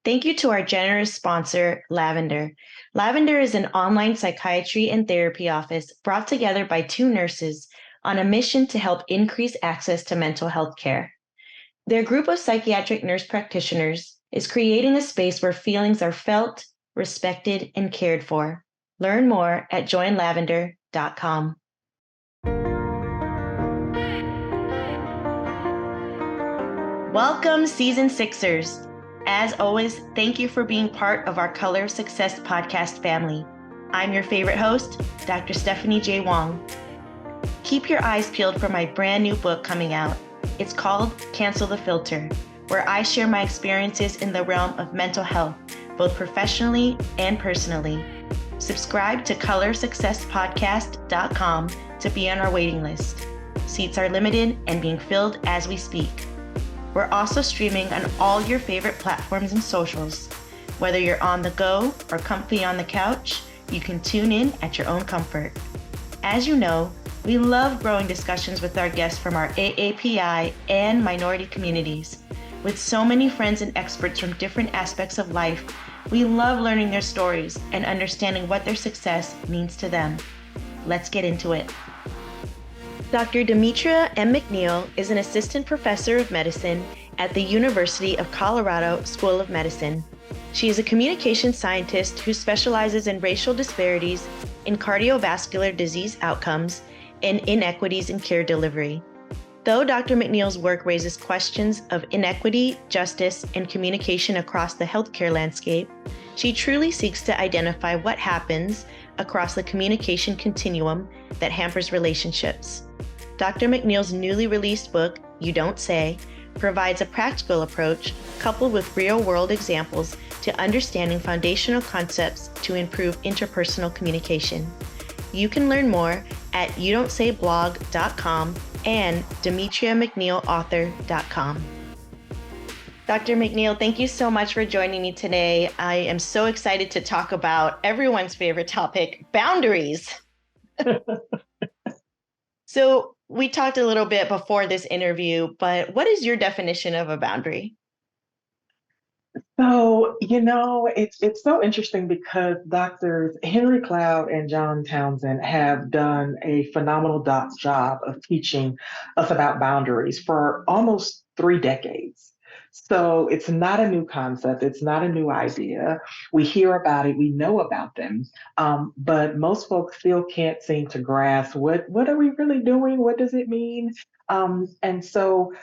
Thank you to our generous sponsor, Lavender. Lavender is an online psychiatry and therapy office brought together by two nurses on a mission to help increase access to mental health care. Their group of psychiatric nurse practitioners is creating a space where feelings are felt, respected, and cared for. Learn more at joinlavender.com. Welcome, Season Sixers. As always, thank you for being part of our Color of Success podcast family. I'm your favorite host, Dr. Stephanie J. Wong. Keep your eyes peeled for my brand new book coming out. It's called Cancel the Filter, where I share my experiences in the realm of mental health, both professionally and personally. Subscribe to colorsuccesspodcast.com to be on our waiting list. Seats are limited and being filled as we speak. We're also streaming on all your favorite platforms and socials. Whether you're on the go or comfy on the couch, you can tune in at your own comfort. As you know, we love growing discussions with our guests from our AAPI and minority communities. With so many friends and experts from different aspects of life, we love learning their stories and understanding what their success means to them. Let's get into it. Dr. Demetra McNeal is an assistant professor of medicine at the University of Colorado School of Medicine. She is a communication scientist who specializes in racial disparities in cardiovascular disease outcomes and inequities in care delivery. Though Dr. McNeal's work raises questions of inequity, justice, and communication across the healthcare landscape, she truly seeks to identify what happens across the communication continuum that hampers relationships. Dr. McNeal's newly released book, You Don't Say, provides a practical approach coupled with real-world examples to understanding foundational concepts to improve interpersonal communication. You can learn more at youdon'tsayblog.com and demetriamcnealauthor.com. Dr. McNeal, thank you so much for joining me today. I am so excited to talk about everyone's favorite topic, boundaries. So we talked a little bit before this interview, but what is your definition of a boundary? So, it's so interesting because Doctors Henry Cloud and John Townsend have done a phenomenal job of teaching us about boundaries for almost 3 decades. So it's not a new concept. It's not a new idea. We hear about it. We know about them. But most folks still can't seem to grasp what are we really doing? What does it mean? And so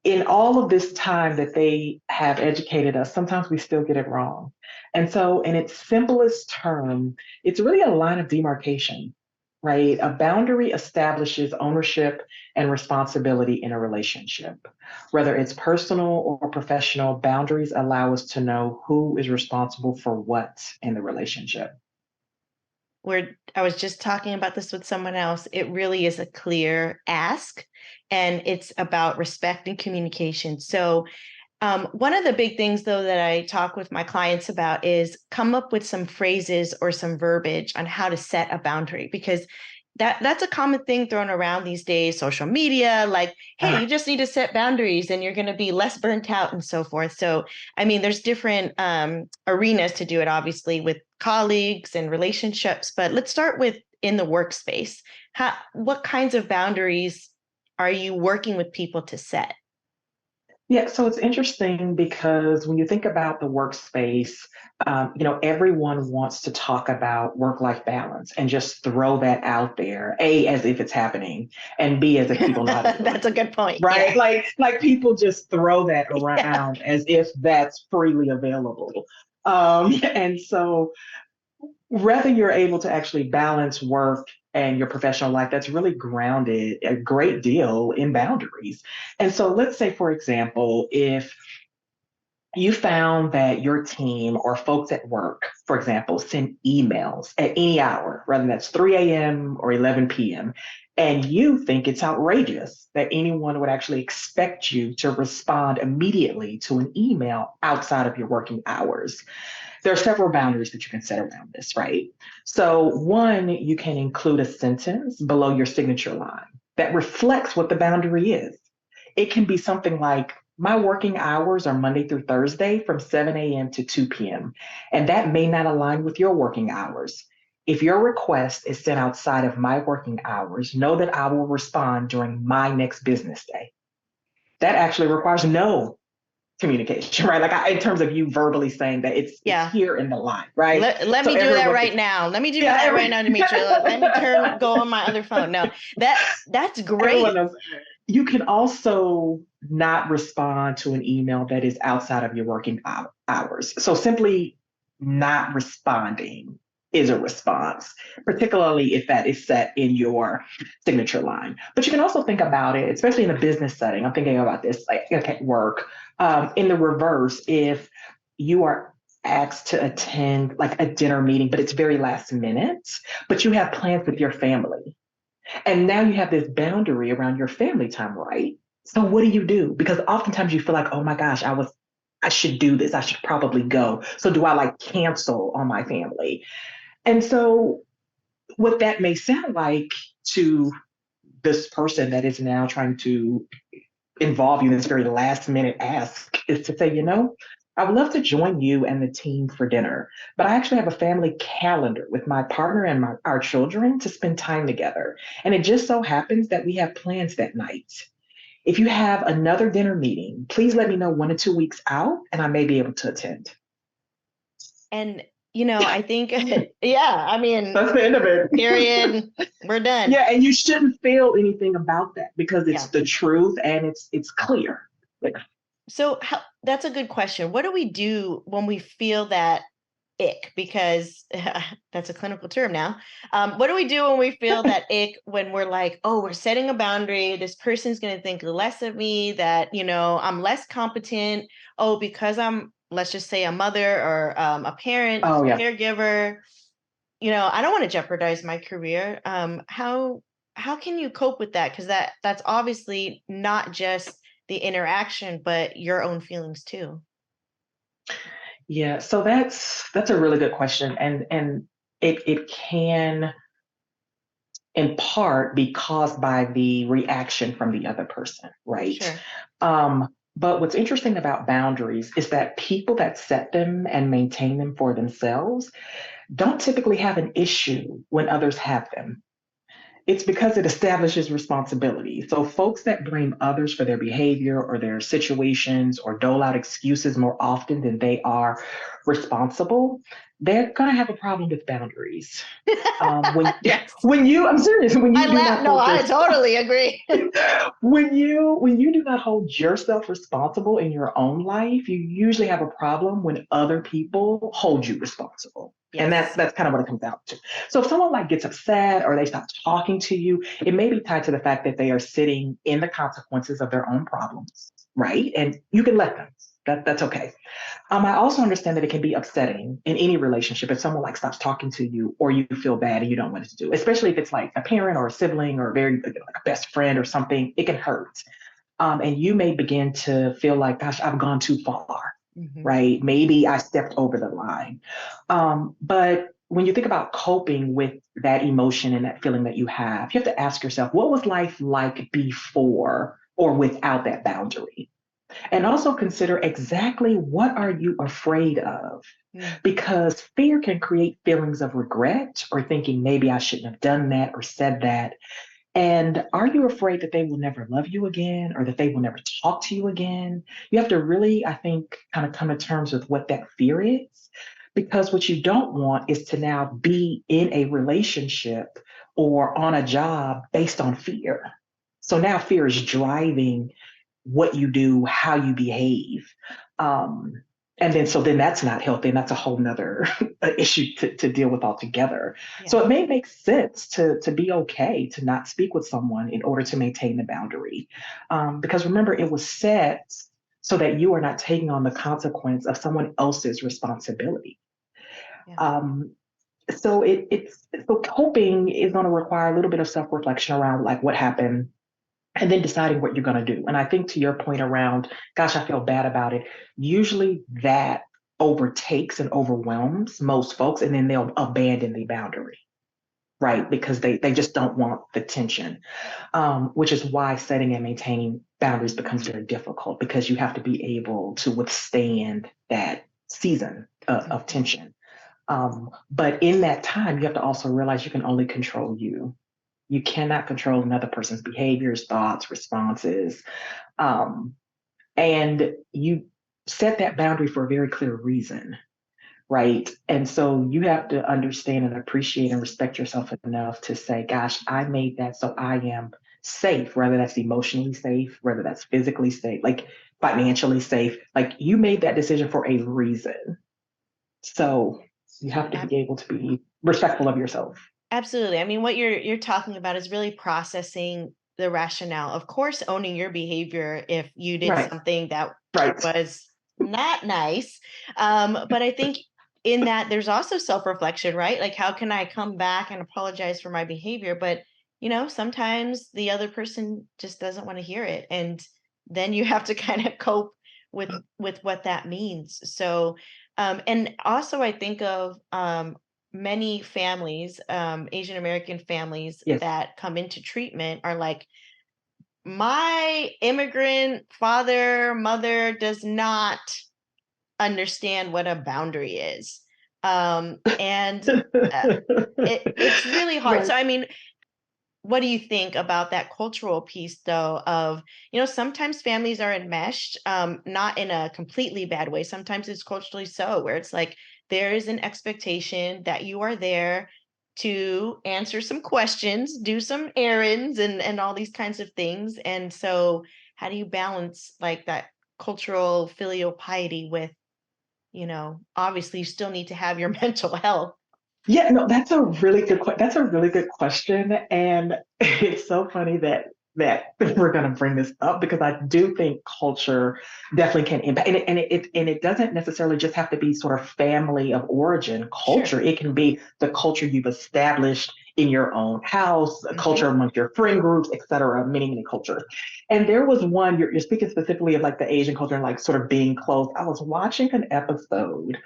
in all of this time that they have educated us, sometimes we still get it wrong. And so, in its simplest term, it's really a line of demarcation, right? A boundary establishes ownership and responsibility in a relationship. Whether it's personal or professional, boundaries allow us to know who is responsible for what in the relationship. I was just talking about this with someone else. It really is a clear ask, and it's about respect and communication. So one of the big things, though, that I talk with my clients about is come up with some phrases or some verbiage on how to set a boundary, because that's a common thing thrown around these days, social media, like, hey, you just need to set boundaries and you're going to be less burnt out and so forth. So, I mean, there's different arenas to do it, obviously, with colleagues and relationships, but let's start with in the workspace. What kinds of boundaries are you working with people to set? Yeah, so it's interesting because when you think about the workspace, everyone wants to talk about work-life balance and just throw that out there, A, as if it's happening, and B, as if people know how to do it. That's a good point. Right? Yeah. Like people just throw that around as if that's freely available. And so whether you're able to actually balance work and your professional life, that's really grounded a great deal in boundaries. And so let's say, for example, if you found that your team or folks at work, for example, send emails at any hour, whether that's 3 a.m. or 11 p.m., and you think it's outrageous that anyone would actually expect you to respond immediately to an email outside of your working hours. There are several boundaries that you can set around this, right? So one, you can include a sentence below your signature line that reflects what the boundary is. It can be something like, My working hours are Monday through Thursday from 7 a.m. to 2 p.m. And that may not align with your working hours. If your request is sent outside of my working hours, know that I will respond during my next business day. That actually requires no communication, right? Like in terms of you verbally saying that it's Yeah. here in the line, right? Let So me do that everyone, right now. Let me do yeah, that right now, Demetria. Let me go on my other phone. No, that's everyone great. knows. You can also not respond to an email that is outside of your working hours. So simply not responding is a response, particularly if that is set in your signature line. But you can also think about it, especially in a business setting. I'm thinking about this like at work. In the reverse, if you are asked to attend like a dinner meeting, but it's very last minute, but you have plans with your family and now you have this boundary around your family time, right? So what do you do? Because oftentimes you feel like, oh my gosh, I should do this. I should probably go. So do I like cancel on my family? And so what that may sound like to this person that is now trying to involve you in this very last minute ask is to say, I would love to join you and the team for dinner, but I actually have a family calendar with my partner and our children to spend time together. And it just so happens that we have plans that night. If you have another dinner meeting, please let me know 1 to 2 weeks out and I may be able to attend. And I think, yeah, I mean, That's the end of it. period. We're done. Yeah, and you shouldn't feel anything about that because it's Yeah. the truth and it's clear. Like, So that's a good question. What do we do when we feel that ick? Because that's a clinical term now. What do we do when we feel that ick when we're like, oh, we're setting a boundary. This person's going to think less of me, that, I'm less competent. Oh, because let's just say a mother or a parent, oh yeah. caregiver, I don't want to jeopardize my career. How can you cope with that? Because that's obviously not just the interaction, but your own feelings too. Yeah, so that's a really good question, and it can in part be caused by the reaction from the other person, right? Sure. But what's interesting about boundaries is that people that set them and maintain them for themselves don't typically have an issue when others have them. It's because it establishes responsibility. So, folks that blame others for their behavior or their situations or dole out excuses more often than they are responsible, they're going to have a problem with boundaries. Yes. I'm serious. When I you do laugh. not No, hold I yourself, totally agree. when you do not hold yourself responsible in your own life, you usually have a problem when other people hold you responsible. And Yes. that's kind of what it comes down to. So if someone like gets upset or they stop talking to you, it may be tied to the fact that they are sitting in the consequences of their own problems, right? And you can let them. That's okay. I also understand that it can be upsetting in any relationship if someone like stops talking to you or you feel bad and you don't know what to do, especially if it's like a parent or a sibling or like a best friend or something. It can hurt. And you may begin to feel like, gosh, I've gone too far, Mm-hmm. right? Maybe I stepped over the line. But when you think about coping with that emotion and that feeling that you have to ask yourself, what was life like before or without that boundary? And also consider exactly what are you afraid of? Mm. Because fear can create feelings of regret or thinking maybe I shouldn't have done that or said that. And are you afraid that they will never love you again or that they will never talk to you again? You have to really, I think, kind of come to terms with what that fear is. Because what you don't want is to now be in a relationship or on a job based on fear. So now fear is driving what you do, how you behave. Um, and then that's not healthy, and that's a whole nother issue to deal with altogether. Yeah. So it may make sense to be okay to not speak with someone in order to maintain the boundary. Because remember, it was set so that you are not taking on the consequence of someone else's responsibility. Yeah. Um, so so coping is going to require a little bit of self-reflection around like what happened and then deciding what you're going to do. And I think to your point around, gosh, I feel bad about it, usually that overtakes and overwhelms most folks, and then they'll abandon the boundary, right? Because they just don't want the tension, which is why setting and maintaining boundaries becomes very difficult because you have to be able to withstand that season of tension. But in that time, you have to also realize you can only control you. You cannot control another person's behaviors, thoughts, responses. Um, and you set that boundary for a very clear reason, right? And so you have to understand and appreciate and respect yourself enough to say, gosh, I made that so I am safe, whether that's emotionally safe, whether that's physically safe, like financially safe. Like you made that decision for a reason. So you have to be able to be respectful of yourself. Absolutely. I mean, what you're talking about is really processing the rationale. Of course, owning your behavior if you did Right, something that right. was not nice. But I think in that there's also self-reflection, right? Like, how can I come back and apologize for my behavior? But sometimes the other person just doesn't want to hear it, and then you have to kind of cope with what that means. So, and also I think of many families, Asian American families Yes. that come into treatment are like, my immigrant father, mother does not understand what a boundary is. And it's really hard. Right. So, I mean, what do you think about that cultural piece, though, of, sometimes families are enmeshed, not in a completely bad way. Sometimes it's culturally so, where it's like there is an expectation that you are there to answer some questions, do some errands, and all these kinds of things. And so, how do you balance like that cultural filial piety with, obviously you still need to have your mental health? Yeah, no, that's a really good question, and it's so funny that we're going to bring this up because I do think culture definitely can impact, and it doesn't necessarily just have to be sort of family of origin Sure. culture. It can be the culture you've established in your own house, a Hmm. culture amongst your friend groups, et cetera, many cultures. And there was one you're speaking specifically of like the Asian culture and like sort of being close. I was watching an episode.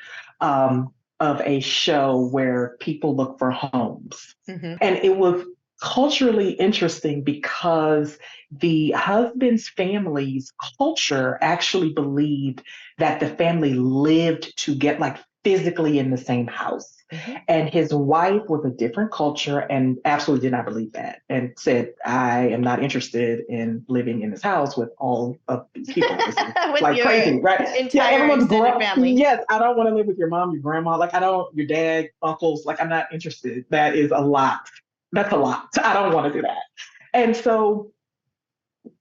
Um, of a show where people look for homes. Hmm. And it was culturally interesting because the husband's family's culture actually believed that the family lived to get like physically in the same house. Hmm. And his wife was a different culture and absolutely did not believe that and said, I am not interested in living in this house with all of these people. This is With like your crazy, right? Yeah, entire extended family. yes, I don't want to live with your mom, your grandma. Like I don't, your dad, uncles. Like I'm not interested. That is a lot. That's a lot. I don't want to do that. And so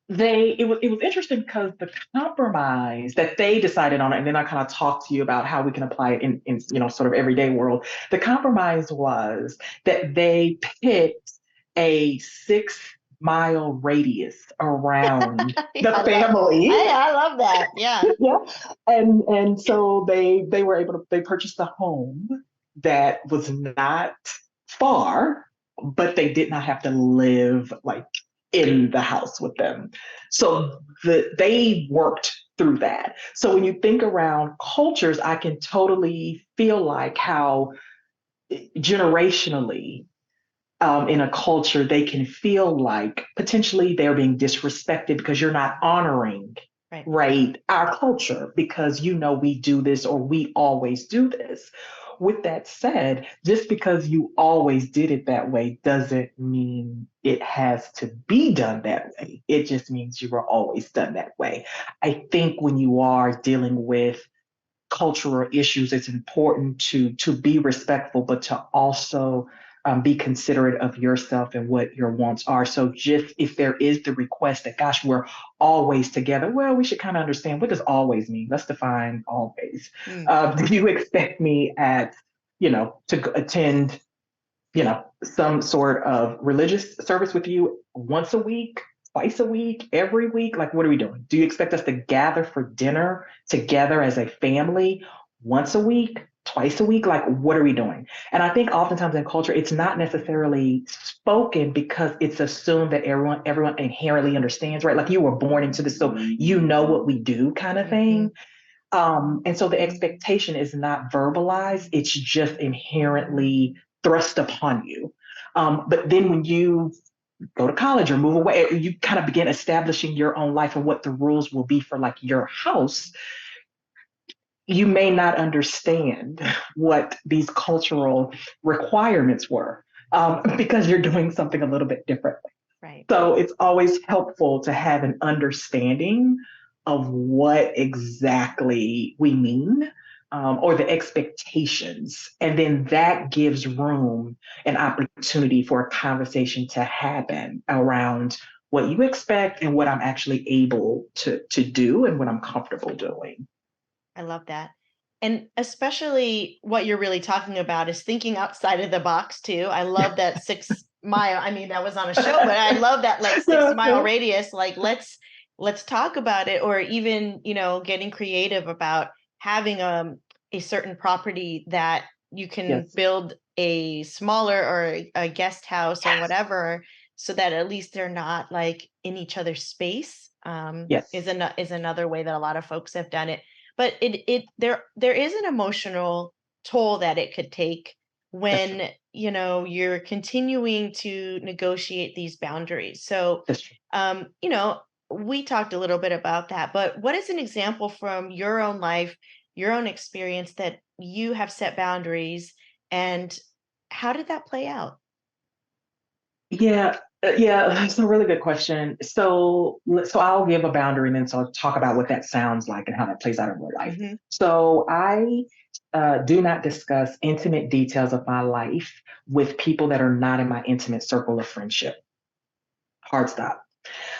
it was interesting because the compromise that they decided on, and then I kind of talked to you about how we can apply it in sort of everyday world. The compromise was that they picked a 6 mile radius around Yeah, the family. I love that. Yeah. Yeah. And so they were able to they purchased a home that was not far, but they did not have to live like in the house with them. So they worked through that. So when you think around cultures, I can totally feel like how generationally in a culture, they can feel like potentially they're being disrespected because you're not honoring, Right. right, our culture because we do this or we always do this. With that said, just because you always did it that way doesn't mean it has to be done that way. It just means you were always done that way. I think when you are dealing with cultural issues, it's important to be respectful, but to also be considerate of yourself and what your wants are. So just if there is the request that, gosh, we're always together, well, we should kind of understand what does always mean. Let's define always. Mm. Do you expect me to attend some sort of religious service with you once a week, twice a week, every week? Like, what are we doing? Do you expect us to gather for dinner together as a family once a week, twice a week? Like, what are we doing? And I think oftentimes in culture, it's not necessarily spoken because it's assumed that everyone inherently understands, right? Like you were born into this, so you know what we do kind of thing. And so the expectation is not verbalized, it's just inherently thrust upon you. But then when you go to college or move away, you kind of begin establishing your own life and what the rules will be for like your house. You may not understand what these cultural requirements were because you're doing something a little bit different. Right. So it's always helpful to have an understanding of what exactly we mean, or the expectations. And then that gives room and opportunity for a conversation to happen around what you expect and what I'm actually able to do and what I'm comfortable doing. I love that. And especially what you're really talking about is thinking outside of the box too. I love that 6 mile. I mean, that was on a show, but I love that like 6 mile radius. Like let's talk about it, or even, getting creative about having a certain property that you can Yes. build a smaller or a guest house or whatever, so that at least they're not like in each other's space. Yes. Is another way that a lot of folks have done it. But there is an emotional toll that it could take when you're continuing to negotiate these boundaries. So That's true. we talked a little bit about that, but what is an example from your own life, your own experience, that you have set boundaries, and how did that play out? Yeah, that's a really good question. So I'll give a boundary and then so I'll talk about what that sounds like and how that plays out in real life. Hmm. So I do not discuss intimate details of my life with people that are not in my intimate circle of friendship. Hard stop.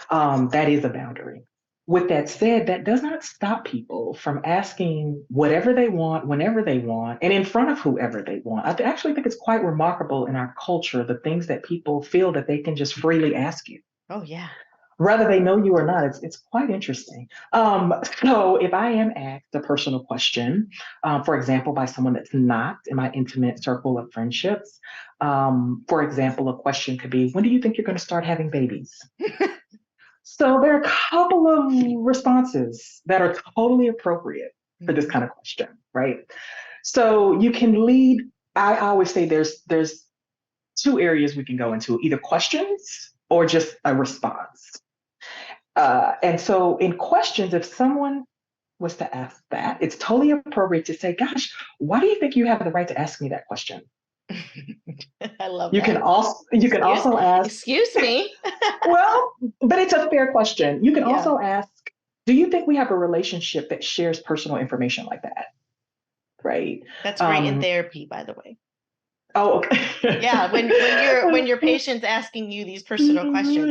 That is a boundary. With that said, that does not stop people from asking whatever they want, whenever they want, and in front of whoever they want. Actually think it's quite remarkable in our culture, the things that people feel that they can just freely ask you. Oh yeah. Whether they know you or not, it's quite interesting. So if I am asked a personal question, for example, by someone that's not in my intimate circle of friendships, for example, a question could be, when do you think you're going to start having babies? So there are a couple of responses that are totally appropriate for this kind of question, right? So you can lead. I always say there's two areas we can go into, either questions or just a response. And so in questions, if someone was to ask that, it's totally appropriate to say, "Gosh, why do you think you have the right to ask me that question?" I love You that. can also ask, Excuse me. well, but it's a fair question. You can Yeah. also ask, do you think we have a relationship that shares personal information like that? Right. That's great in therapy, by the way. Oh, okay. Yeah, when your patient's asking you these personal questions.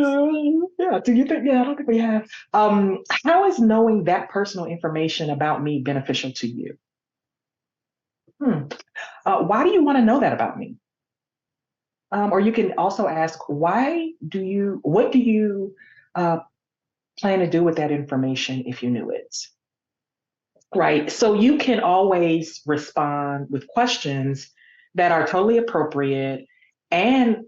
Yeah. Do you think? Yeah, I don't think we have. How is knowing that personal information about me beneficial to you? Why do you want to know that about me? Or you can also ask, what do you uh, plan to do with that information if you knew it? Right. So you can always respond with questions that are totally appropriate and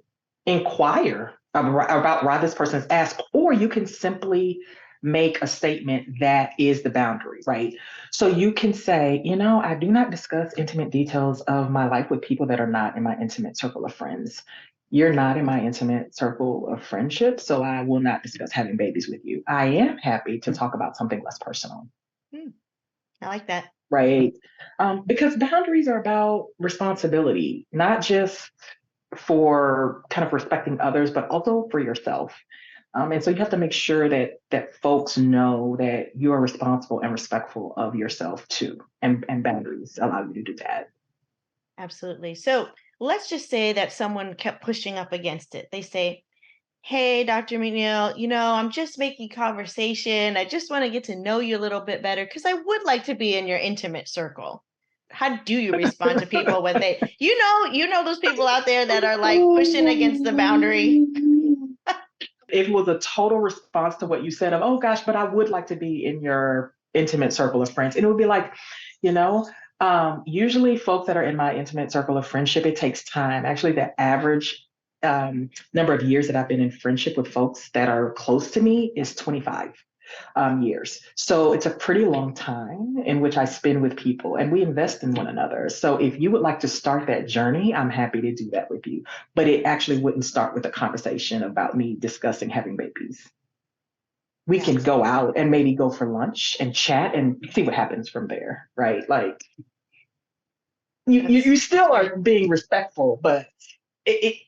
inquire about why this person is asked, or you can simply make a statement that is the boundary, right? So you can say, I do not discuss intimate details of my life with people that are not in my intimate circle of friends. You're not in my intimate circle of friendship, so I will not discuss having babies with you. I am happy to talk about something less personal. I like that. Right. Because boundaries are about responsibility, not just for kind of respecting others, but also for yourself. And so you have to make sure that folks know that you are responsible and respectful of yourself too. And boundaries allow you to do that. Absolutely. So let's just say that someone kept pushing up against it. They say, "Hey, Dr. McNeal, I'm just making conversation. I just want to get to know you a little bit better because I would like to be in your intimate circle." How do you respond to people when you know those people out there that are like pushing against the boundary? It was a total response to what you said of, oh gosh, but I would like to be in your intimate circle of friends. And it would be like, you know, usually folks that are in my intimate circle of friendship, it takes time. Actually, the average number of years that I've been in friendship with folks that are close to me is 25. years. So it's a pretty long time in which I spend with people and we invest in one another. So if you would like to start that journey, I'm happy to do that with you. But it actually wouldn't start with a conversation about me discussing having babies. We Yeah. can go out and maybe go for lunch and chat and see what happens from there, right? Like you That's still great. are being respectful, but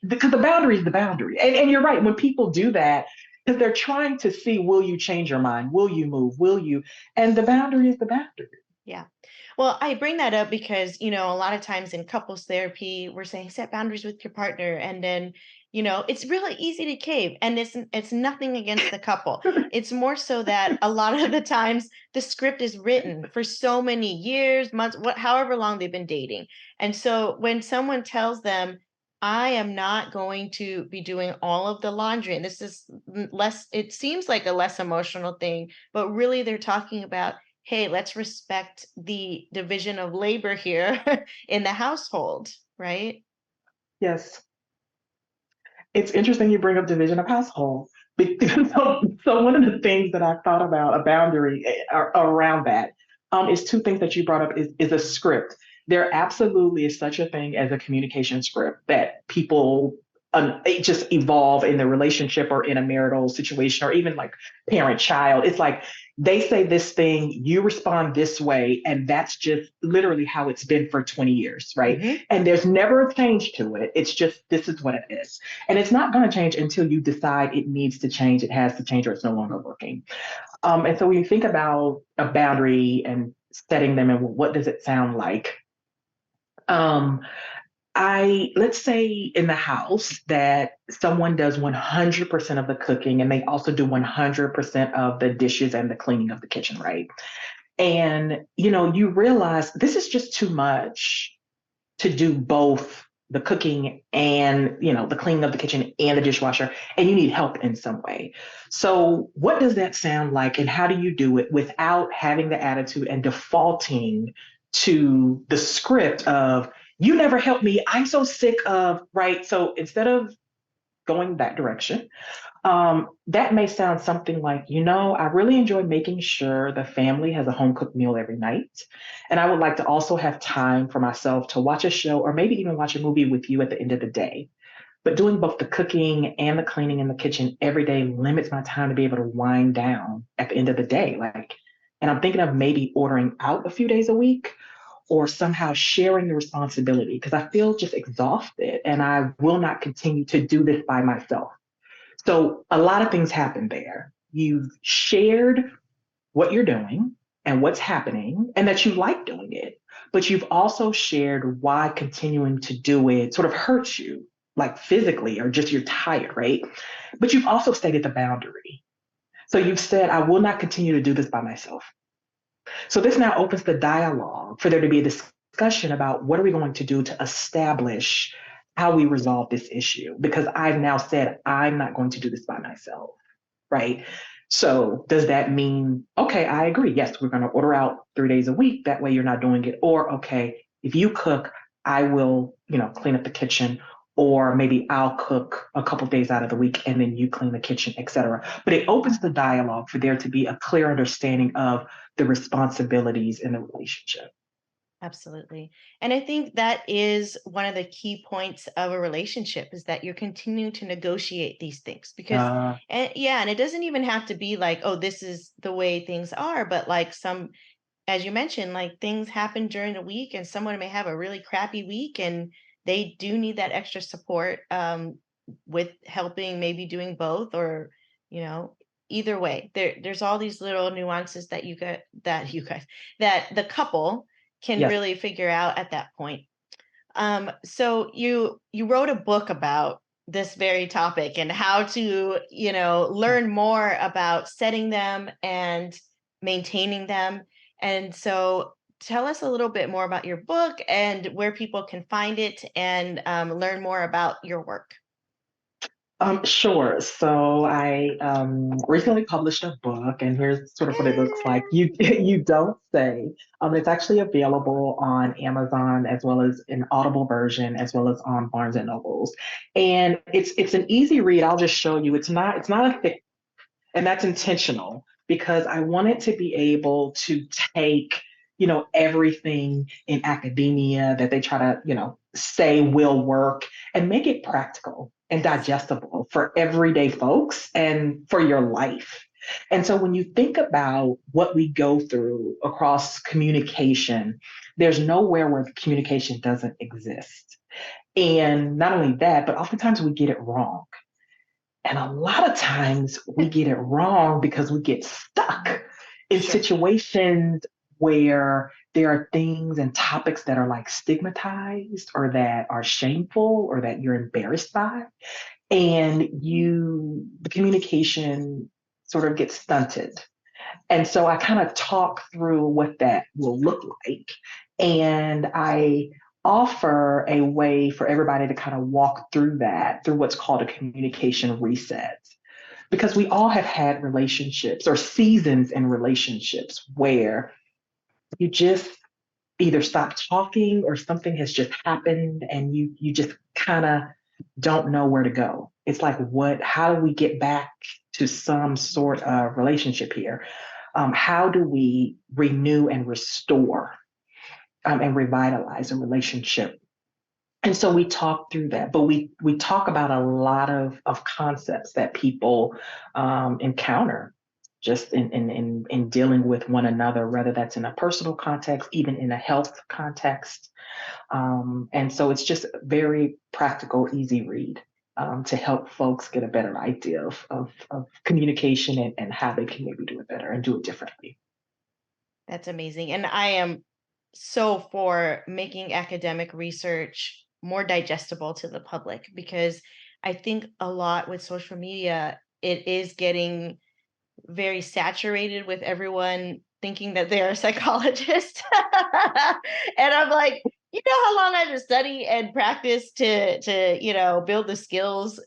because the boundary is the boundary. And you're right, when people do that, because they're trying to see, will you change your mind? Will you move? Will you? And the boundary is the boundary. Yeah. Well, I bring that up because, a lot of times in couples therapy, we're saying set boundaries with your partner. And then, it's really easy to cave. And it's nothing against the couple. It's more so that a lot of the times the script is written for so many years, months, however long they've been dating. And so when someone tells them, I am not going to be doing all of the laundry, and this is less, it seems like a less emotional thing, but really they're talking about, hey, let's respect the division of labor here in the household, right? Yes. It's interesting you bring up division of household. So one of the things that I thought about a boundary around that is two things that you brought up is a script. There absolutely is such a thing as a communication script that people it just evolve in the relationship or in a marital situation or even like parent child. It's like they say this thing, you respond this way, and that's just literally how it's been for 20 years, right? Hmm. And there's never a change to it. It's just this is what it is. And it's not going to change until you decide it needs to change, it has to change, or it's no longer working. And so when you think about a boundary and setting them and what does it sound like? Um, let's say in the house that someone does 100% of the cooking and they also do 100% of the dishes and the cleaning of the kitchen, right? And you realize this is just too much to do both the cooking and the cleaning of the kitchen and the dishwasher, and you need help in some way. So what does that sound like, and how do you do it without having the attitude and defaulting to the script of you never help me, I'm so sick of, right? So instead of going that direction, that may sound something like, I really enjoy making sure the family has a home cooked meal every night. And I would like to also have time for myself to watch a show or maybe even watch a movie with you at the end of the day. But doing both the cooking and the cleaning in the kitchen every day limits my time to be able to wind down at the end of the day. And I'm thinking of maybe ordering out a few days a week or somehow sharing the responsibility because I feel just exhausted and I will not continue to do this by myself. So a lot of things happen there. You've shared what you're doing and what's happening and that you like doing it, but you've also shared why continuing to do it sort of hurts you, like physically, or just you're tired, right? But you've also stated the boundary. So you've said, I will not continue to do this by myself. So this now opens the dialogue for there to be a discussion about what are we going to do to establish how we resolve this issue? Because I've now said I'm not going to do this by myself, right? So does that mean, okay, I agree. Yes, we're going to order out 3 days a week. That way you're not doing it. Or, okay, if you cook, I will, clean up the kitchen. Or maybe I'll cook a couple of days out of the week and then you clean the kitchen, etc. But it opens the dialogue for there to be a clear understanding of the responsibilities in the relationship. Absolutely. And I think that is one of the key points of a relationship is that you're continuing to negotiate these things because, Uh, and yeah, and it doesn't even have to be like, oh, this is the way things are, but like as you mentioned, like things happen during the week and someone may have a really crappy week and they do need that extra support with helping, maybe doing both or, you know, either way. There's all these little nuances that you guys, that the couple can yes. really figure out at that point. So you wrote a book about this very topic and how to, learn more about setting them and maintaining them. And so tell us a little bit more about your book and where people can find it and learn more about your work. Sure. So I recently published a book, and here's sort of what it looks like. Yay! You don't say. It's actually available on Amazon as well as an Audible version, as well as on Barnes and Nobles. And it's an easy read. I'll just show you. It's not a thick, and that's intentional because I wanted to be able to take, everything in academia that they try to, say will work and make it practical and digestible for everyday folks and for your life. And so when you think about what we go through across communication, there's nowhere where communication doesn't exist. And not only that, but oftentimes we get it wrong. And a lot of times we get it wrong because we get stuck in Sure. situations where there are things and topics that are like stigmatized or that are shameful or that you're embarrassed by. And the communication sort of gets stunted. And so I kind of talk through what that will look like. And I offer a way for everybody to kind of walk through that through what's called a communication reset. Because we all have had relationships or seasons in relationships where you just either stop talking or something has just happened and you just kind of don't know where to go. It's like, how do we get back to some sort of relationship here? How do we renew and restore and revitalize a relationship? And so we talk through that, but we talk about a lot of concepts that people encounter just in dealing with one another, whether that's in a personal context, even in a health context. And so it's just a very practical, easy read to help folks get a better idea of communication and how they can maybe do it better and do it differently. That's amazing. And I am so for making academic research more digestible to the public, because I think a lot with social media, it is getting very saturated with everyone thinking that they're a psychologist. And I'm like, you know how long I had to study and practice to build the skills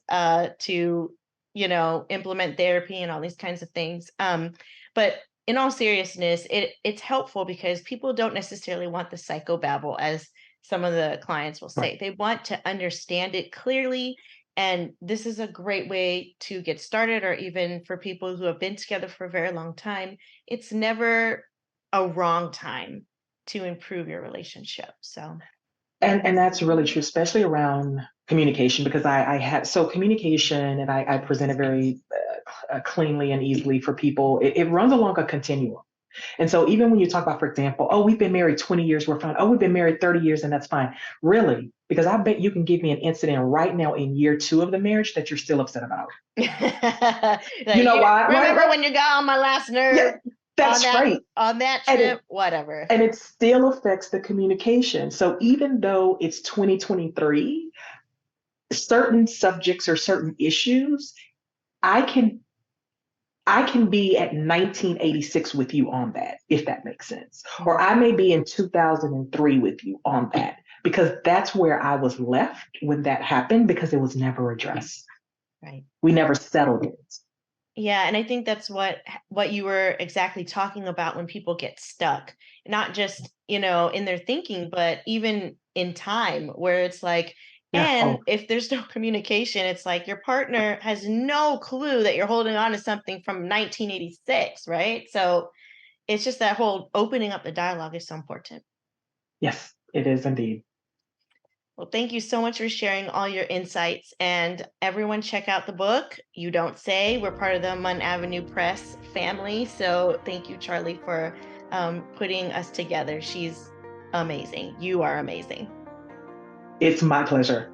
to implement therapy and all these kinds of things. But in all seriousness, it's helpful because people don't necessarily want the psychobabble, as some of the clients will Right. say. They want to understand it clearly. And this is a great way to get started, or even for people who have been together for a very long time. It's never a wrong time to improve your relationship. So, And that's really true, especially around communication, because I had so communication, and I present it very cleanly and easily for people. It runs along a continuum. And so even when you talk about, for example, oh, we've been married 20 years, we're fine. Oh, we've been married 30 years, and that's fine. Really? Because I bet you can give me an incident right now in year 2 of the marriage that you're still upset about. You like, know why? Right, remember right. when you got on my last Yeah, nerve that's right. on that And trip? it Whatever. and it still affects the communication. So even though it's 2023, certain subjects or certain issues, I can I can be at 1986 with you on that, if that makes sense. Or I may be in 2003 with you on that, because that's where I was left when that happened, because it was never addressed. Right. We never settled it. Yeah, and I think that's what you were exactly talking about when people get stuck, not just, in their thinking, but even in time, where it's like, Yeah. and Oh, if there's no communication, it's like your partner has no clue that you're holding on to something from 1986, right? So it's just that whole opening up the dialogue is so important. yes, it is indeed. Well, thank you so much for sharing all your insights. And everyone, check out the book, You Don't Say. We're part of the Munn Avenue Press family. So thank you, Charlie, for putting us together. She's amazing. You are amazing. It's my pleasure.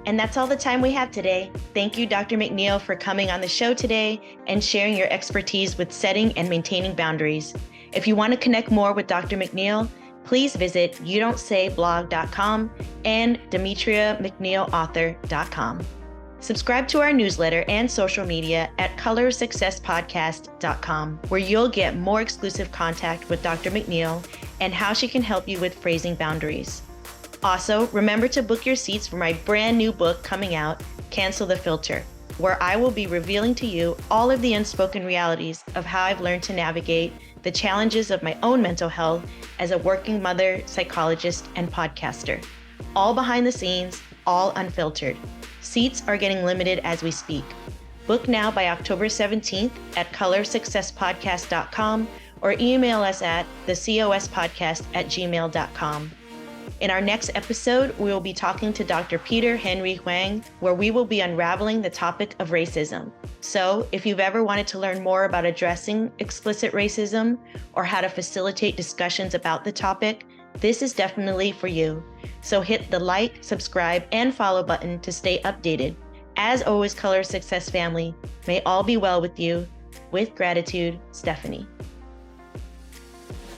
And that's all the time we have today. Thank you, Dr. McNeal, for coming on the show today and sharing your expertise with setting and maintaining boundaries. If you want to connect more with Dr. McNeal, please visit youdon'tsayblog.com and demetriamcnealauthor.com. Subscribe to our newsletter and social media at colorsuccesspodcast.com, where you'll get more exclusive contact with Dr. McNeal and how she can help you with phrasing boundaries. Also, remember to book your seats for my brand new book coming out, Cancel the Filter, where I will be revealing to you all of the unspoken realities of how I've learned to navigate the challenges of my own mental health as a working mother, psychologist, and podcaster. All behind the scenes, all unfiltered. Seats are getting limited as we speak. Book now by October 17th at colorsuccesspodcast.com or email us at thecospodcast@gmail.com. In our next episode, we will be talking to Dr. Peter Henry Wong, where we will be unraveling the topic of racism. So, if you've ever wanted to learn more about addressing explicit racism or how to facilitate discussions about the topic, this is definitely for you. So hit the like, subscribe, and follow button to stay updated. As always, Color Success family, may all be well with you. With gratitude, Stephanie.